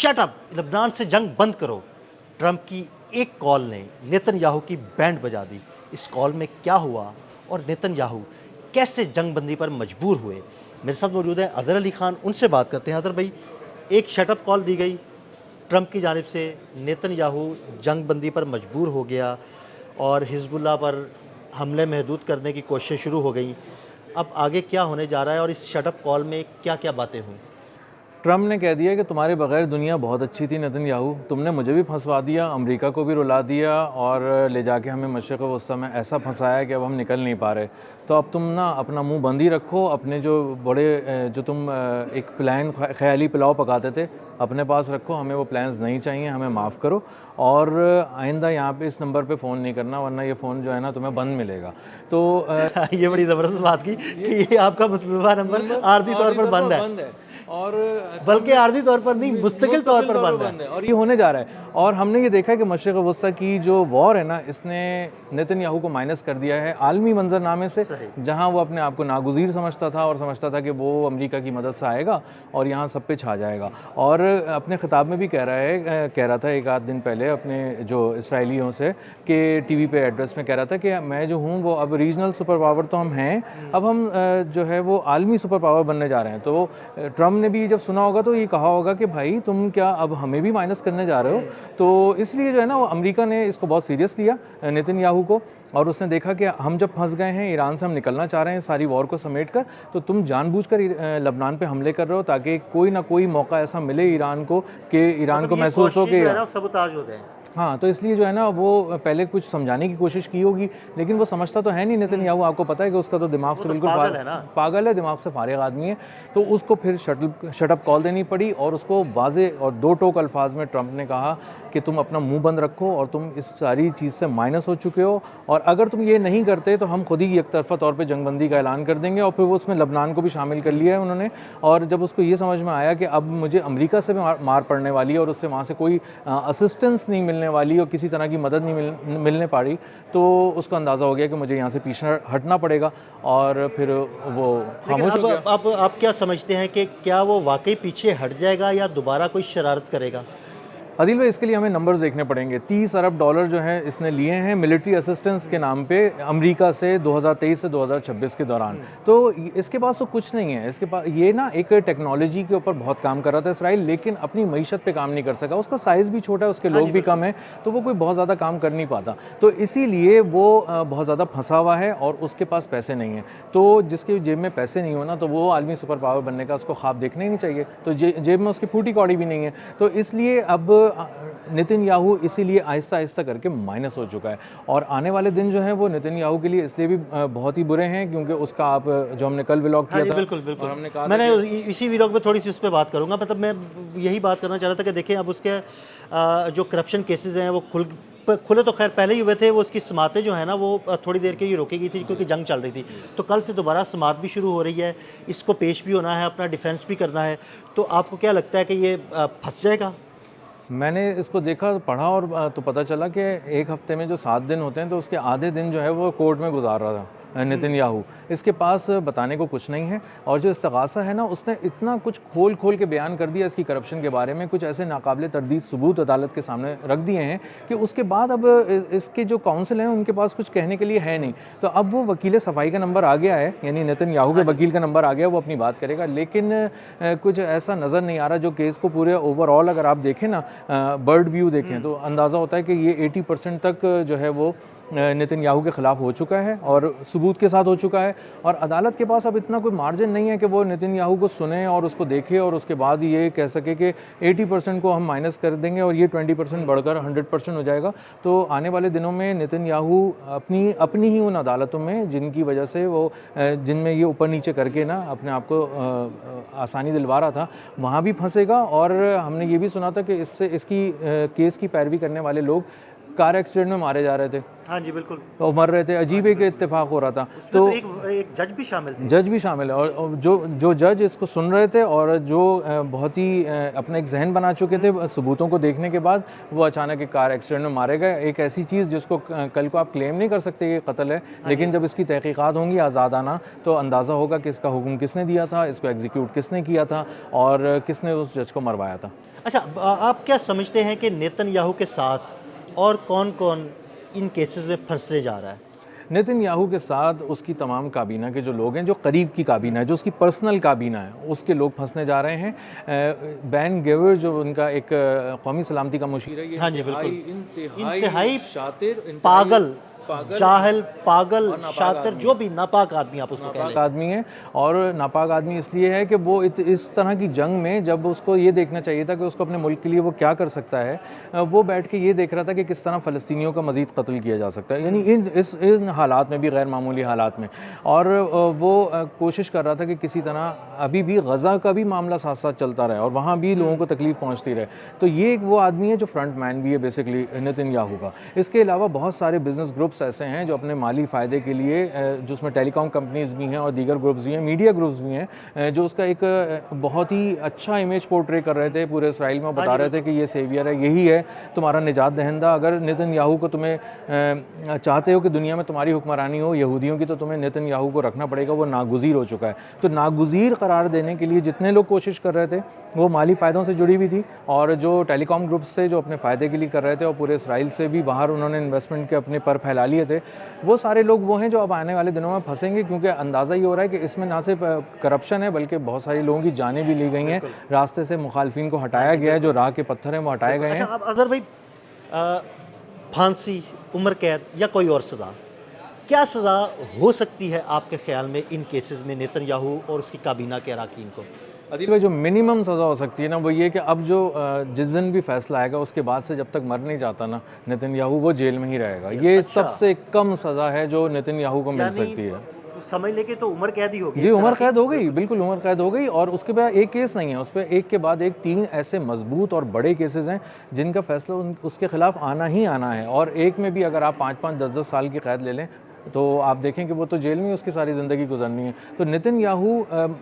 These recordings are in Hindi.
शट अप, लेबनान से जंग बंद करो। ट्रंप की एक कॉल ने नेतन्याहू की बैंड बजा दी। इस कॉल में क्या हुआ और नेतन्याहू कैसे जंग बंदी पर मजबूर हुए? मेरे साथ मौजूद है अज़हर अली खान, उनसे बात करते हैं। अज़हर भाई, एक शटअप कॉल दी गई ट्रंप की जानिब से, नेतन्याहू जंग बंदी पर मजबूर हो गया और हिज़्बुल्लाह पर हमले महदूद करने की कोशिशें शुरू हो गई। अब आगे क्या होने जा रहा है और इस शटअप कॉल में क्या-क्या बातें हुईं? ट्रम्प ने कह दिया कि तुम्हारे बगैर दुनिया बहुत अच्छी थी नेतन्याहू, तुमने मुझे भी फंसवा दिया, अमेरिका को भी रुला दिया और ले जाके हमें मशरिक़ वस्ता में ऐसा फंसाया कि अब हम निकल नहीं पा रहे। तो अब तुम ना अपना मुंह बंद ही रखो, अपने जो बड़े जो तुम एक प्लान ख्याली पुलाव पकाते थे अपने पास रखो, हमें वो प्लान्स नहीं चाहिए, हमें माफ़ करो और आइंदा यहाँ पे इस नंबर पे फ़ोन नहीं करना, वरना ये फ़ोन जो है ना तुम्हें बंद मिलेगा। तो ये बड़ी ज़बरदस्त बात की कि ये आपका मुतलबा नंबर आर्ज़ी तौर पर बंद है। और बल्कि आर्ज़ी तौर पर नहीं, मुस्तकिल तौर पर बंद है। और ये होने जा रहा है। और हमने ये देखा है कि मशरिक़ वस्ता की जो वॉर है ना, इसने नेतन्याहू को माइनस कर दिया है आलमी मंजरनामे से, जहां वो अपने आप को नागुज़ीर समझता था और समझता था कि वो अमेरिका की मदद से आएगा और यहाँ सब पे छा जाएगा। और अपने ख़िताब में भी कह रहा था एक आध दिन पहले अपने जो इसराइलियों से कि टीवी पे एड्रेस में कह रहा था कि मैं जो हूँ वो अब रीजनल सुपर पावर तो हम हैं, अब हम जो है वो आलमी सुपर पावर बनने जा रहे हैं। तो ट्रम्प ने भी जब सुना होगा तो ये कहा होगा कि भाई तुम क्या अब हमें भी माइनस करने जा रहे हो। तो इसलिए जो है ना वो अमेरिका ने इसको बहुत सीरियस लिया नेतन्याहू को, और उसने देखा कि हम जब फंस गए हैं, ईरान से हम निकलना चाह रहे हैं सारी वॉर को समेट कर, तो तुम जानबूझकर लबनान पे हमले कर रहे हो ताकि कोई ना कोई मौका ऐसा मिले ईरान को कि ईरान को महसूस हो कि सबूताज हो गए। हाँ, तो इसलिए जो है ना वो पहले कुछ समझाने की कोशिश की होगी, लेकिन वो समझता तो है नहीं नेतन्याहू। आपको पता है कि उसका तो दिमाग से बिल्कुल पागल है, दिमाग से फारिग आदमी है। तो उसको फिर शटअप कॉल देनी पड़ी और उसको वाज़े और दो टोक अल्फाज में ट्रंप ने कहा कि तुम अपना मुंह बंद रखो और तुम इस सारी चीज़ से माइनस हो चुके हो, और अगर तुम ये नहीं करते तो हम खुद ही एक तरफा तौर पे जंगबंदी का ऐलान कर देंगे। और फिर वो उसमें लबनान को भी शामिल कर लिया है उन्होंने। और जब उसको ये समझ में आया कि अब मुझे अमेरिका से भी मार पड़ने वाली है और उससे वहाँ से कोई असिस्टेंस नहीं मिलने वाली और किसी तरह की मदद नहीं मिलने पा रही, तो उसको अंदाज़ा हो गया कि मुझे यहाँ से पीछे हटना पड़ेगा, और फिर वो खामोश हो गया। आप क्या समझते हैं कि क्या वो वाकई पीछे हट जाएगा या दोबारा कोई शरारत करेगा? आदिल भाई, इसके लिए हमें नंबर्स देखने पड़ेंगे। 30 अरब डॉलर जो है इसने लिए हैं मिलिट्री असिस्टेंस के नाम पे अमेरिका से 2023 से 2026 के दौरान। तो इसके पास तो कुछ नहीं है। इसके पास ये ना एक टेक्नोलॉजी के ऊपर बहुत काम कर रहा था इसराइल, लेकिन अपनी मईशत पे काम नहीं कर सका। उसका साइज़ भी छोटा है, उसके लोग भी कम हैं, तो वो कोई बहुत ज़्यादा काम कर नहीं पाता। तो इसीलिए वो बहुत ज़्यादा फंसा हुआ है और उसके पास पैसे नहीं हैं। तो जिसके जेब में पैसे नहीं हो ना, तो वो आलमी सुपर पावर बनने का उसको ख्वाब देखना ही नहीं चाहिए। तो जेब में उसकी फूटी कौड़ी भी नहीं है। तो इसलिए अब नेतन्याहू इसीलिए आहिस्ता आहिस्ता करके माइनस हो चुका है। और आने वाले दिन जो है वो नेतन्याहू के लिए इसलिए भी बहुत ही बुरे हैं क्योंकि उसका आप जो हमने कल व्लॉग किया था, बिल्कुल बिल्कुल, और हमने कहा मैंने इसी व्लॉग में थोड़ी सी उस पर बात करूंगा। मतलब मैं यही बात करना चाह रहा था कि देखें अब उसके जो करप्शन केसेस हैं वो खुले तो खैर पहले ही हुए थे। वो उसकी समातें जो है ना वो थोड़ी देर के लिए रोकी गई थी क्योंकि जंग चल रही थी। तो कल से दोबारा समात भी शुरू हो रही है, इसको पेश भी होना है, अपना डिफेंस भी करना है। तो आपको क्या लगता है कि ये फंस जाएगा? मैंने इसको देखा, पढ़ा, और तो पता चला कि एक हफ्ते में जो 7 दिन होते हैं तो उसके आधे दिन जो है वो कोर्ट में गुजार रहा था नेतन्याहू। इसके पास बताने को कुछ नहीं है, और जो इस्तगासा है ना उसने इतना कुछ खोल के बयान कर दिया इसकी करप्शन के बारे में, कुछ ऐसे नाकाबिले तरदीद सबूत अदालत के सामने रख दिए हैं कि उसके बाद अब इसके जो काउंसिल हैं उनके पास कुछ कहने के लिए है नहीं। तो अब वो वकील सफाई का नंबर आ गया है, यानी नेतन्याहू के वकील का नंबर आ गया, वो अपनी बात करेगा। लेकिन कुछ ऐसा नज़र नहीं आ रहा जो केस को पूरे ओवरऑल अगर आप देखें ना, बर्ड व्यू देखें, तो अंदाज़ा होता है कि ये 80% तक जो है वो नेतन्याहू के ख़िलाफ़ हो चुका है और सबूत के साथ हो चुका है। और अदालत के पास अब इतना कोई मार्जिन नहीं है कि वो नेतन्याहू को सुने और उसको देखे और उसके बाद ये कह सके कि 80% को हम माइनस कर देंगे और ये 20% बढ़कर 100% हो जाएगा। तो आने वाले दिनों में नेतन्याहू अपनी ही उन अदालतों में जिनकी वजह से वो जिनमें ये ऊपर नीचे करके ना अपने आप को आसानी दिलवा रहा था, वहाँ भी फंसेगा। और हमने ये भी सुना था कि इसकी केस की पैरवी करने वाले लोग कार एक्सीडेंट में मारे जा रहे थे हाँ जी बिल्कुल। और मर रहे थे, अजीब एक इत्तेफाक हो रहा था। तो एक जज भी शामिल थे। जज भी शामिल है, और जो जज इसको सुन रहे थे और जो बहुत ही अपना एक जहन बना चुके थे सबूतों को देखने के बाद, वो अचानक एक कार एक्सीडेंट में मारे गए। एक ऐसी चीज़ जिसको कल को आप क्लेम नहीं कर सकते ये कत्ल है, लेकिन जब इसकी तहकीकात होंगी आज़ादाना तो अंदाज़ा होगा कि इसका हुक्म किसने दिया था, इसको एग्जीक्यूट किसने किया था और किसने उस जज को मरवाया था। अच्छा, आप क्या समझते हैं कि नेतन्याहू के साथ और कौन कौन इन केसेस में फंसने जा रहा है? नेतन्याहू के साथ उसकी तमाम काबीना के जो लोग हैं, जो करीब की काबीना है, जो उसकी पर्सनल काबीना है, उसके लोग फंसने जा रहे हैं। बैन गेवर जो उनका एक कौमी सलामती का मुशीर है, ये हाँ जी बिल्कुल, इंतहाई शातिर, पागल, जाहिल, पागल, शातिर, जो भी नापाक आदमी आप उसको कह लें। आदमी है। और नापाक आदमी इसलिए है कि वो इस तरह की जंग में जब उसको ये देखना चाहिए था कि उसको अपने मुल्क के लिए वो क्या कर सकता है, वो बैठ के ये देख रहा था कि किस तरह फ़लस्तीनियों का मज़ीद कत्ल किया जा सकता है, यानी इन हालात में भी, गैर मामूली हालात में। और वो कोशिश कर रहा था कि किसी तरह अभी भी गज़ा का भी मामला साथ साथ चलता रहे और वहाँ भी लोगों को तकलीफ़ पहुँचती रहे। तो ये एक वो आदमी है जो फ्रंट मैन भी है बेसिकली नेतन्याहू का। इसके अलावा बहुत सारे बिजनेस ग्रुप्स ऐसे हैं जो अपने माली फ़ायदे के लिए, जिसमें टेलीकॉम कंपनीज़ भी हैं और दीगर ग्रुप्स भी हैं, मीडिया ग्रुप्स भी हैं, जो उसका एक बहुत ही अच्छा इमेज पोर्ट्रे कर रहे थे पूरे इसराइल में। बता रहे थे कि ये सेवियर है, यही है तुम्हारा निजात दहिंदा। अगर नेतन्याहू को तुम्हें चाहते हो कि दुनिया में तुम्हारी हुक्मरानी हो यहूदियों की, तो तुम्हें नेतन्याहू को रखना पड़ेगा। वो नागुज़ीर हो चुका है। तो नागुज़ीर करार देने के लिए जितने लोग कोशिश कर रहे थे वो माली फ़ायदों से जुड़ी हुई थी, और जो टेलीकॉम ग्रुप्स थे जो अपने फ़ायदे के लिए कर रहे थे और पूरे इसराइल से भी बाहर उन्होंने इन्वेस्टमेंट के अपने पर फैला लिए थे, वो सारे लोग वो हैं जो अब आने वाले दिनों में फंसेंगे। क्योंकि अंदाज़ा ये हो रहा है कि इसमें ना सिर्फ करप्शन है बल्कि बहुत सारी लोगों की जानें भी ली गई हैं, रास्ते से मुखालफिन को हटाया गया है, जो राह के पत्थर हैं वो हटाए गए हैं। अच्छा, अब अज़हर भाई, फांसी, उम्र कैद या कोई और सज़ा, क्या सज़ा हो सकती है आपके ख्याल में इन केसेस में नेतन्याहू और उसकी काबीना के अराकीन को? अदील भाई, जो मिनिमम सज़ा हो सकती है ना, वो ये कि अब जो जिस दिन भी फैसला आएगा उसके बाद से जब तक मर नहीं जाता ना नेतन्याहू, वो जेल में ही रहेगा। ये सबसे कम सज़ा है जो नेतन्याहू को मिल सकती है। समझ लेके तो उम्र कैद ही होगी। जी, उम्र कैद हो गई, बिल्कुल उम्र कैद हो गई। और उसके बाद एक केस नहीं है, उस पर एक के बाद एक 3 ऐसे मजबूत और बड़े केसेस हैं जिनका फैसला उसके खिलाफ आना ही आना है। और एक में भी अगर आप 5-5, 10-10 साल की कैद ले लें तो आप देखें कि वो तो जेल में उसकी सारी ज़िंदगी गुजरनी है। तो नेतन्याहू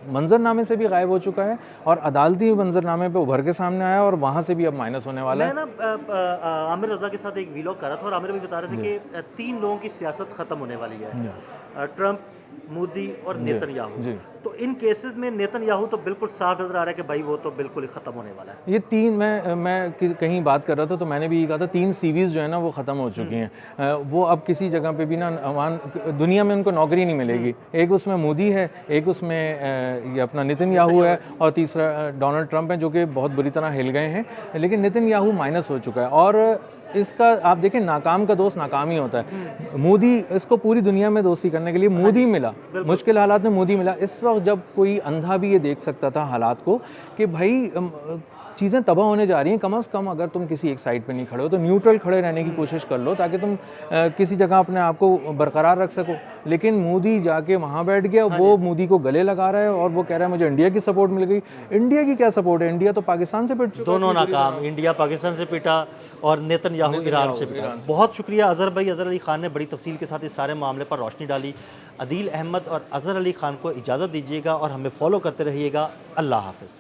मंजरनामे से भी गायब हो चुका है और अदालती मंजरनामे पे उभर के सामने आया और वहाँ से भी अब माइनस होने वाला है। मैं ना आमिर रज़ा के साथ एक वीलॉग कर रहा था और आमिर भी बता रहे थे कि 3 लोगों की सियासत ख़त्म होने वाली है, ट्रंप, मोदी और नेतन्याहू। तो इन केसेस में नेतन्याहू तो बिल्कुल साफ नजर आ रहा है कि भाई वो तो बिल्कुल ही ख़त्म होने वाला है। ये 3, मैं कहीं बात कर रहा था तो मैंने भी ये कहा था 3 सीवीज़ जो है ना वो ख़त्म हो चुकी हैं। वो अब किसी जगह पे भी ना दुनिया में उनको नौकरी नहीं मिलेगी। एक उसमें मोदी है, एक उसमें ये अपना नेतन्याहू है और तीसरा डोनाल्ड ट्रंप है, जो कि बहुत बुरी तरह हिल गए हैं। लेकिन नेतन्याहू माइनस हो चुका है और इसका आप देखें, नाकाम का दोस्त नाकाम ही होता है। मोदी, इसको पूरी दुनिया में दोस्ती करने के लिए मोदी मिला, मुश्किल हालात में मोदी मिला। इस वक्त जब कोई अंधा भी ये देख सकता था हालात को कि भाई चीज़ें तबाह होने जा रही हैं, कम से कम अगर तुम किसी एक साइड पे नहीं खड़े हो तो न्यूट्रल खड़े रहने की कोशिश कर लो ताकि तुम किसी जगह अपने आप को बरकरार रख सको। लेकिन मोदी जाके वहाँ बैठ गया, वो मोदी को गले लगा रहा है और वो कह रहा है मुझे इंडिया की सपोर्ट मिल गई। इंडिया की क्या सपोर्ट है? इंडिया तो पाकिस्तान से पिट चुका, दोनों नाकाम, इंडिया पाकिस्तान से पिटा और नेतन्याहू ईरान से पिटा। बहुत शुक्रिया अज़हर भाई। अज़हर अली ख़ान ने बड़ी तफसील के साथ इस सारे मामले पर रोशनी डाली। अदील अहमद और अज़हर अली ख़ान को इजाज़त दीजिएगा और हमें फॉलो करते रहिएगा। अल्लाह हाफ़िज़।